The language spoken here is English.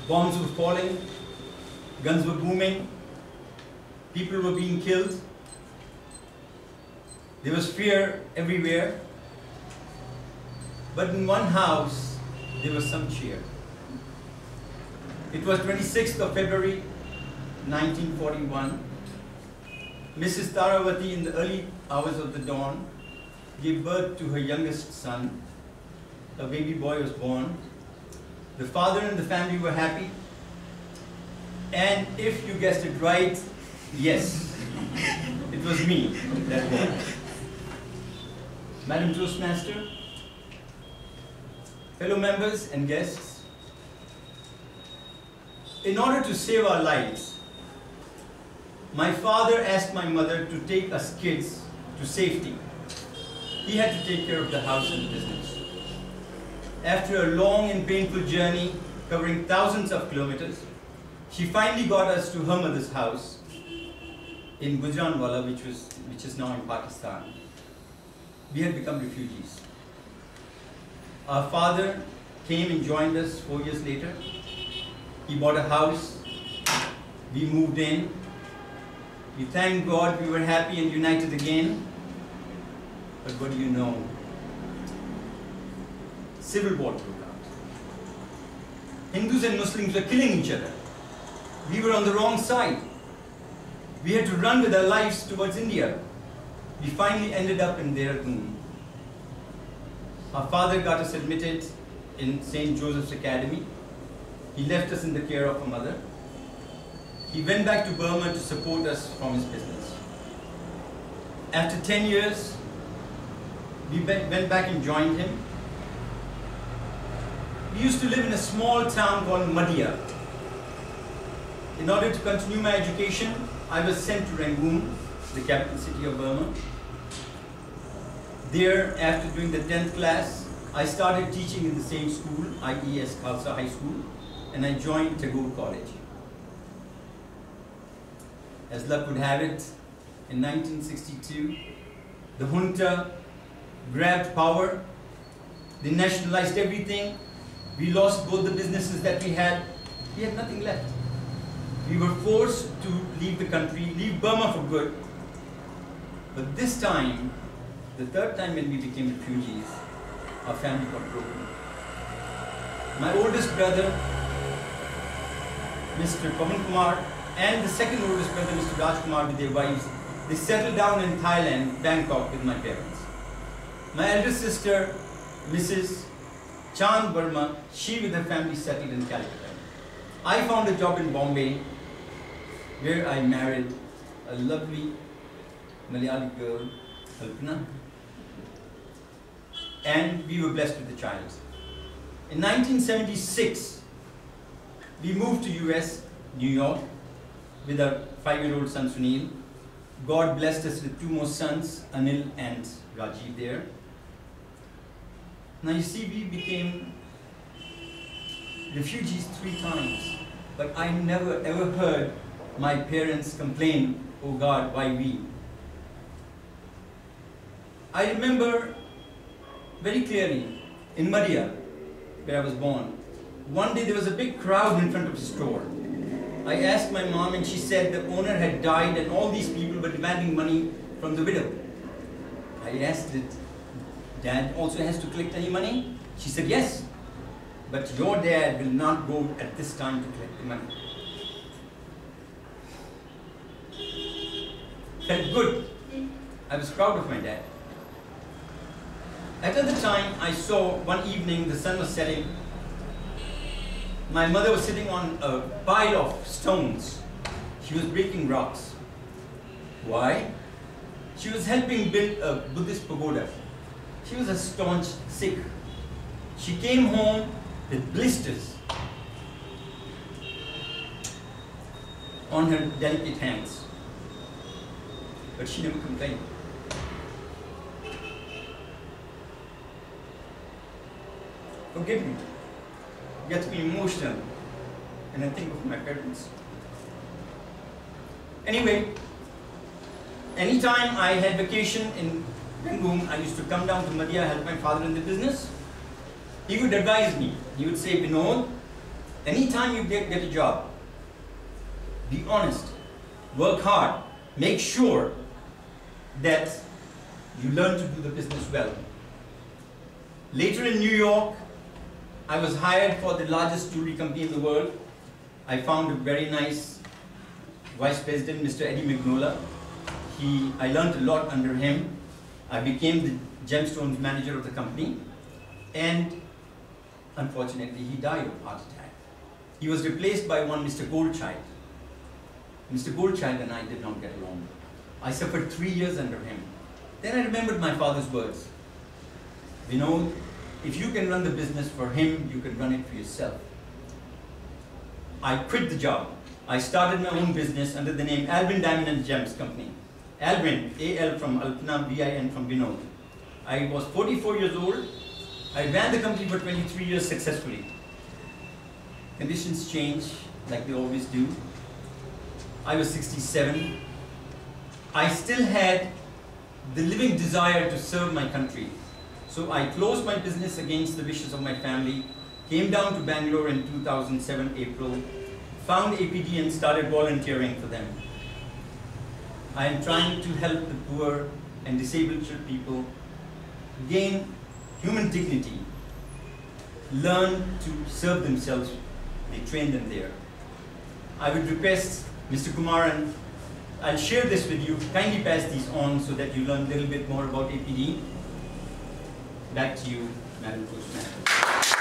Bombs were falling, guns were booming, people were being killed. There was fear everywhere. But in one house, there was some cheer. It was 26th of February, 1941. Mrs. Taravati, in the early hours of the dawn, gave birth to her youngest son. A baby boy was born. The father and the family were happy. And if you guessed it right, yes, it was me that born. Madam Toastmaster, fellow members and guests, in order to save our lives, my father asked my mother to take us kids to safety. He had to take care of the house and business. After a long and painful journey covering thousands of kilometers, she finally got us to her mother's house in Gujranwala, which is now in Pakistan. We had become refugees. Our father came and joined us 4 years later. He bought a house. We moved in. We thank God we were happy and united again. But what do you know? Civil war broke out. Hindus and Muslims were killing each other. We were on the wrong side. We had to run with our lives towards India. We finally ended up in Dehradun. Our father got us admitted in St. Joseph's Academy. He left us in the care of a mother. He went back to Burma to support us from his business. After 10 years, we went back and joined him. We used to live in a small town called Madhya. In order to continue my education, I was sent to Rangoon, the capital city of Burma. There, after doing the 10th class, I started teaching in the same school, IES Khalsa High School, and I joined Tagore College. As luck would have it, in 1962, the junta grabbed power. They nationalized everything. We lost both the businesses that we had. We had nothing left. We were forced to leave the country, leave Burma for good. But this time, the third time when we became refugees, our family got broken. My oldest brother, Mr. Pavan Kumar, and the second oldest brother, Mr. Raj Kumar, with their wives, they settled down in Thailand, Bangkok, with my parents. My elder sister, Mrs. Chand Burma, she with her family settled in Calcutta. I found a job in Bombay, where I married a lovely Malayali girl, Kalpana, and we were blessed with a child. In 1976, we moved to US, New York, with our 5-year-old son Sunil. God blessed us with 2 more sons, Anil and Rajiv there. Now you see, we became refugees 3 times, but I never ever heard my parents complain, "Oh God, why we?" I remember very clearly in Madhya, where I was born, one day there was a big crowd in front of the store. I asked my mom and she said the owner had died and all these people were demanding money from the widow. I asked, did Dad also has to collect any money? She said, yes, but your dad will not go at this time to collect the money. Felt good. I was proud of my dad. At the time, I saw one evening the sun was setting. My mother was sitting on a pile of stones. She was breaking rocks. Why? She was helping build a Buddhist pagoda. She was a staunch Sikh. She came home with blisters on her delicate hands. But she never complained. Forgive me. It gets me emotional when I think of my parents. Anyway, anytime I had vacation in Rangoon, I used to come down to Madhya, help my father in the business. He would advise me. He would say, Vinod, Anytime you get a job, be honest, work hard, make sure that you learn to do the business well. Later in New York, I was hired for the largest jewelry company in the world. I found a very nice vice president, Mr. Eddie Magnola. I learned a lot under him. I became the gemstones manager of the company, and unfortunately he died of heart attack. He was replaced by one Mr. Goldchild. Mr. Goldchild and I did not get along. I suffered 3 years under him. Then I remembered my father's words. Vinod, if you can run the business for him, you can run it for yourself. I quit the job. I started my own business under the name Albin Diamond and Gems Company. Albin, A-L from Alpna, B-I-N from Vinod. I was 44 years old. I ran the company for 23 years successfully. Conditions change like they always do. I was 67. I still had the living desire to serve my country. So I closed my business against the wishes of my family, came down to Bangalore in 2007 April, found APD and started volunteering for them. I am trying to help the poor and disabled people gain human dignity, learn to serve themselves. They train them there. I would request Mr. Kumaran, I'll share this with you, kindly pass these on so that you learn a little bit more about APD. Back to you, Madam Postmaster.